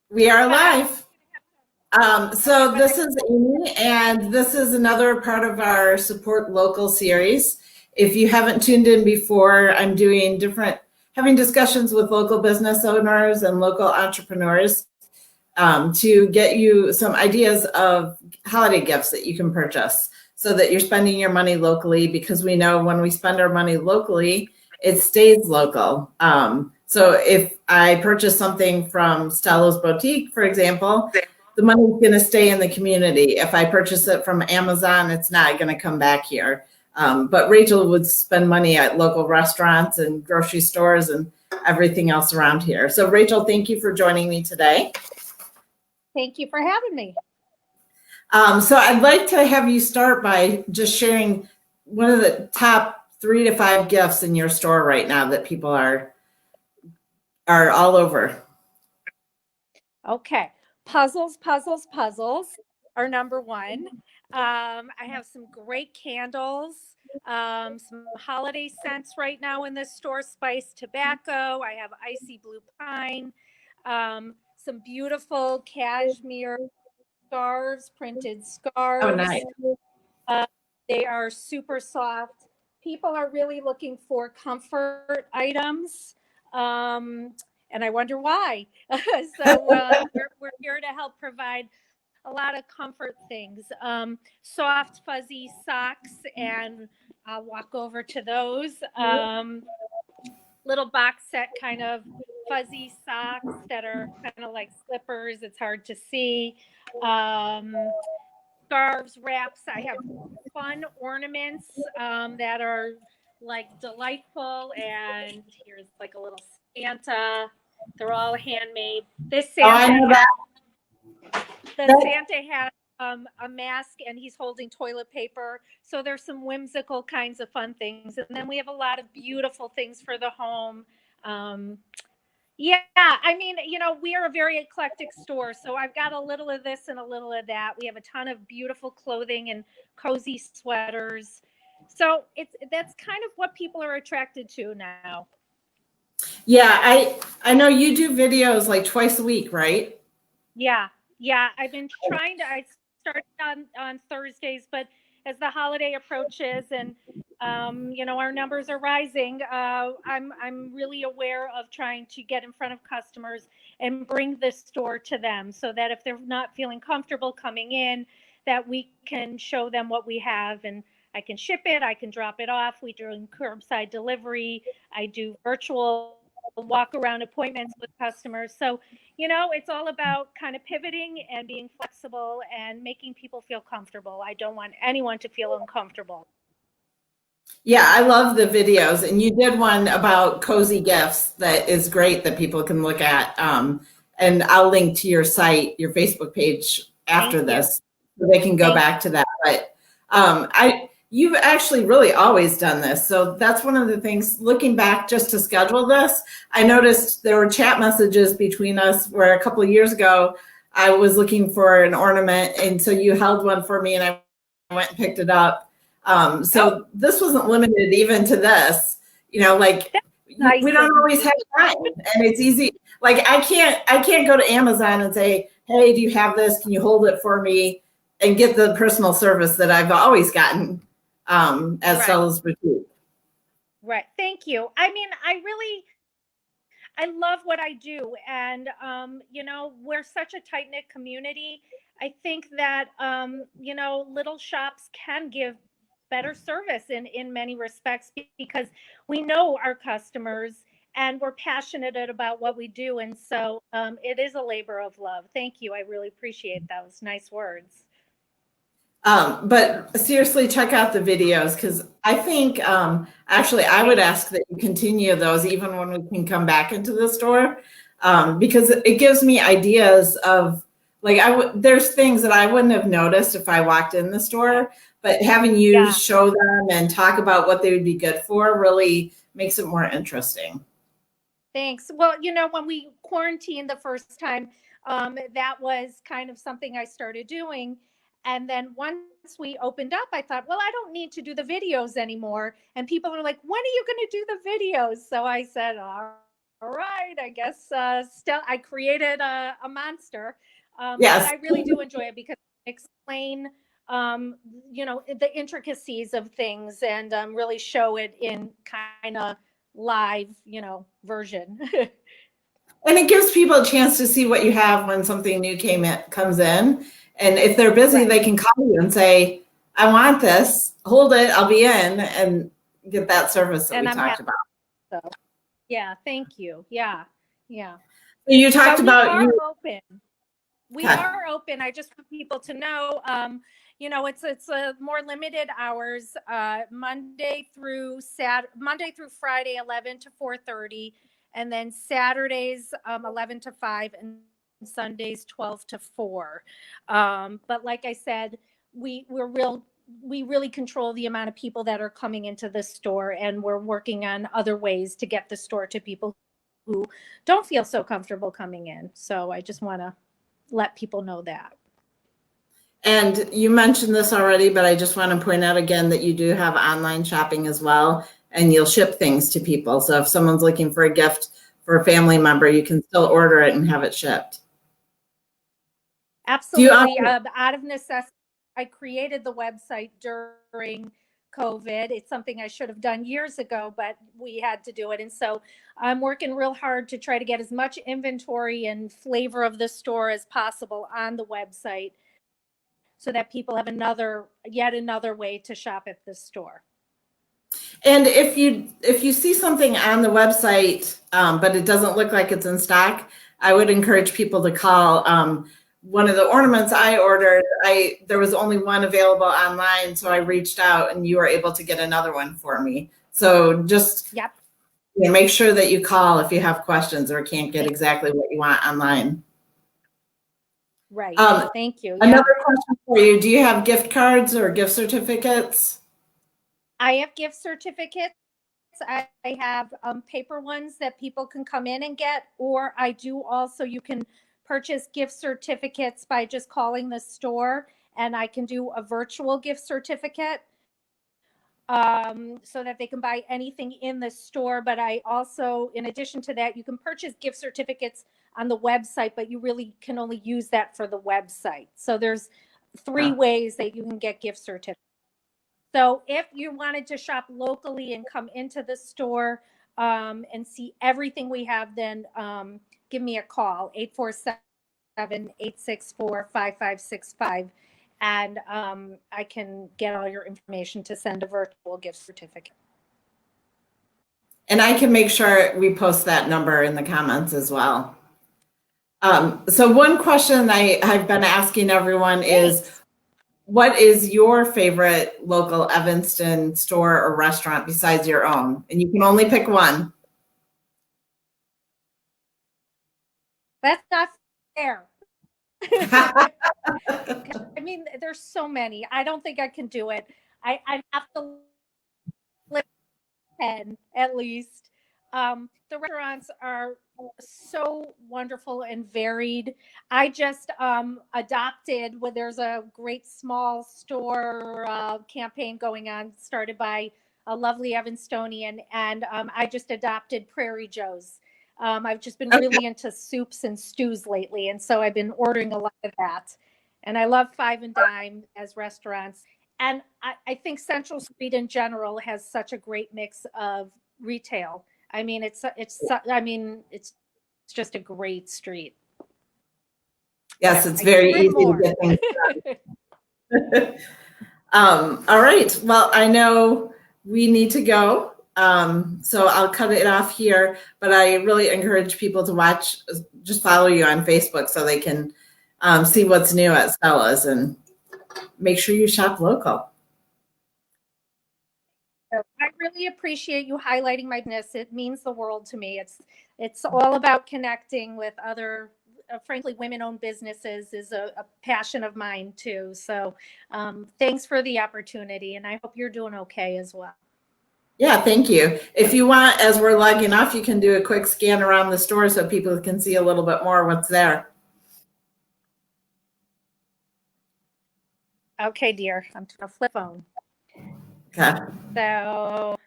We are Okay. live. Okay, So but this is Amy, and this is another part of our Support Local series. If you haven't tuned in before, I'm doing having discussions with local business owners and local entrepreneurs to get you some ideas of holiday gifts that you can purchase so that you're spending your money locally because we know when we spend our money locally, it stays local. So if I purchase something from Stella's Boutique, for example, the money's going to stay in the community. If I purchase it from Amazon, it's not going to come back here. But Rachel would spend money at local restaurants and grocery stores and everything else around here. So Rachel, thank you for joining me today. thank you for having me. So I'd like to have you start by just sharing one of the top 3 to 5 gifts in your store right now that people are all over. Okay. Puzzles are number one. I have some great candles, some holiday scents right now in this store, spiced tobacco. I have icy blue pine, some beautiful cashmere scarves, printed Oh, nice. scarves. Uh, they are super soft. People are really looking for comfort items. Um, and I wonder why. We're here to help provide a lot of comfort things. Soft, fuzzy socks, and I'll walk over to those. Little box set kind of fuzzy socks that are kind of like slippers. It's hard to see. Um, Scarves, wraps. I have fun ornaments that are like delightful. And here's like a little Santa. They're all handmade. This Oh, I Santa know has that. the that Santa has a mask and he's holding toilet paper. So there's some whimsical kinds of fun things. And then we have a lot of beautiful things for the home. Um, yeah, I mean, we are a very eclectic store. So I've got a little of this and a little of that. We have a ton of beautiful clothing and cozy sweaters. So that's kind of what people are attracted to now. Yeah, I know you do videos like twice a week, right? Yeah, yeah. I've been trying to. I started on Thursdays, but as the holiday approaches and our numbers are rising, I'm really aware of trying to get in front of customers and bring this store to them, so that if they're not feeling comfortable coming in, that we can show them what we have, and I can ship it, I can drop it off. We do curbside delivery. I do virtual walk around appointments with customers. So it's all about kind of pivoting and being flexible and making people feel comfortable. I don't want anyone to feel uncomfortable. Yeah, I love the videos, and you did one about cozy gifts that is great that people can look at. And I'll link to your site, your Facebook page Thank after you. this, so they can go Thank back to that. But I, you've actually really always done this, so that's one of the things. Looking back, just to schedule this, I noticed there were chat messages between us where a couple of years ago I was looking for an ornament, and so you held one for me, and I went and picked it up. Oh, So this wasn't limited even to this, like that's nice we don't of you. always have time, and it's easy. Like I can't go to Amazon and say, hey, do you have this? Can you hold it for me? And get the personal service that I've always gotten at Right, Stella's Boutique. right. Thank you. I mean, I love what I do, and we're such a tight knit community. I think that little shops can give better service in many respects, because we know our customers and we're passionate about what we do, and so it is a labor of love. Thank you. I really appreciate those nice words. But seriously, check out the videos because I think actually I would Thank ask that you continue those even when we can come back into the store because it gives me ideas of like there's things that I wouldn't have noticed if I walked in the store, but having you Yeah. show them and talk about what they would be good for really makes it more interesting. Thanks. Well, when we quarantined the first time, that was kind of something I started doing. And then once we opened up, I thought, well, I don't need to do the videos anymore. And people are like, when are you going to do the videos? So I said, all All right, I guess I created a monster, but Yes. I really do enjoy it because I explain, um, the intricacies of things and really show it in kind of live, version. And it gives people a chance to see what you have when something new comes in. And if they're busy, Right. they can call you and say, I want this, hold it, I'll be in, and get that service that we And I'm talked happy. about. So, yeah, thank you. Yeah, yeah. So you talked But we about are you. open. We Okay. are open. I just want people to know, it's a more limited hours, Monday through Friday, 11 to 4:30, and then Saturdays, 11 to 5, and Sundays, 12 to 4. But like I said, we really control the amount of people that are coming into the store, and we're working on other ways to get the store to people who don't feel so comfortable coming in. So I just want to let people know that. And you mentioned this already, but I just want to point out again that you do have online shopping as well, and you'll ship things to people. So if someone's looking for a gift for a family member, you can still order it and have it shipped. Do you Absolutely. Out of necessity, I created the website during COVID. It's something I should have done years ago, but we had to do it. And so I'm working real hard to try to get as much inventory and flavor of the store as possible on the website so that people have yet another way to shop at the store. And if you see something on the website, but it doesn't look like it's in stock, I would encourage people to call. One of the ornaments I ordered, there was only one available online, so I reached out, and you were able to get another one for me. So just Yep. make sure that you call if you have questions or can't get exactly what you want online. Right. Um, Thank you. Yeah. Another question for you: do you have gift cards or gift certificates? I have gift certificates. I have paper ones that people can come in and get, or I do also, you can purchase gift certificates by just calling the store, and I can do a virtual gift certificate so that they can buy anything in the store. But I also, in addition to that, you can purchase gift certificates on the website, but you really can only use that for the website. So there's three ways that you can get gift certificates. So if you wanted to shop locally and come into the store and see everything we have, then give me a call, 847-864-5565. And I can get all your information to send a virtual gift certificate. And I can make sure we post that number in the comments as well. So one question I've been asking everyone is, what is your favorite local Evanston store or restaurant besides your own? And you can only pick one. That's not fair. I mean, there's so many. I don't think I can do it. I have to live 10 at least. The restaurants are so wonderful and varied. I just adopted, where there's a great small store campaign going on, started by a lovely Evanstonian, and I just adopted Prairie Joe's. I've just been really into soups and stews lately, and so I've been ordering a lot of that. And I love Five and Dime as restaurants. And I think Central Street in general has such a great mix of retail. I mean, it's just a great street. Yes, it's very easy to get things done. All right. Well, I know we need to go. So I'll cut it off here, but I really encourage people to just follow you on Facebook so they can see what's new at Stella's, and make sure you shop local. I really appreciate you highlighting my business. It means the world to me. It's all about connecting with other, frankly, women-owned businesses is a passion of mine too. So thanks for the opportunity, and I hope you're doing okay as well. Yeah, thank you. If you want, as we're logging off, you can do a quick scan around the store so people can see a little bit more what's there. Okay, dear. I'm going to flip phone. Okay. So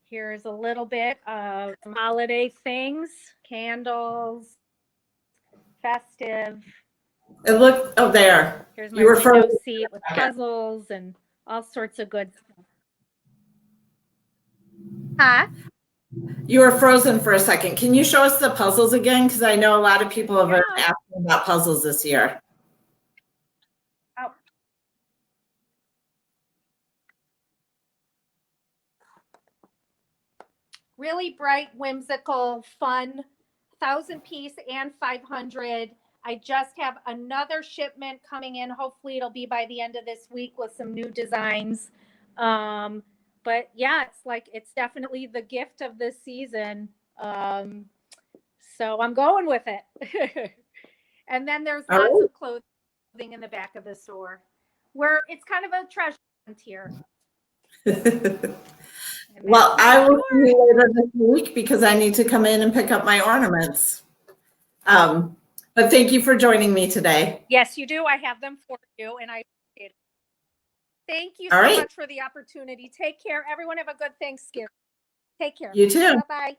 Here's a little bit of some holiday things, candles, festive. Oh, there. Here's my You were window frozen. seat with puzzles and all sorts of good stuff. Huh? You were frozen for a second. Can you show us the puzzles again? Because I know a lot of people have been Yeah. asking about puzzles this year. Oh. Really bright, whimsical, fun, 1,000-piece and 500. I just have another shipment coming in. Hopefully it'll be by the end of this week with some new designs. But yeah, it's definitely the gift of this season. So I'm going with it. And then there's All lots right. of clothing in the back of the store where it's kind of a treasure hunt here. Well, I will see you later this week because I need to come in and pick up my ornaments. But thank you for joining me today. Yes, you do. I have them for you, and I appreciate it. Thank you All so right. much for the opportunity. Take care. Everyone have a good Thanksgiving. Take care. You too. Bye-bye.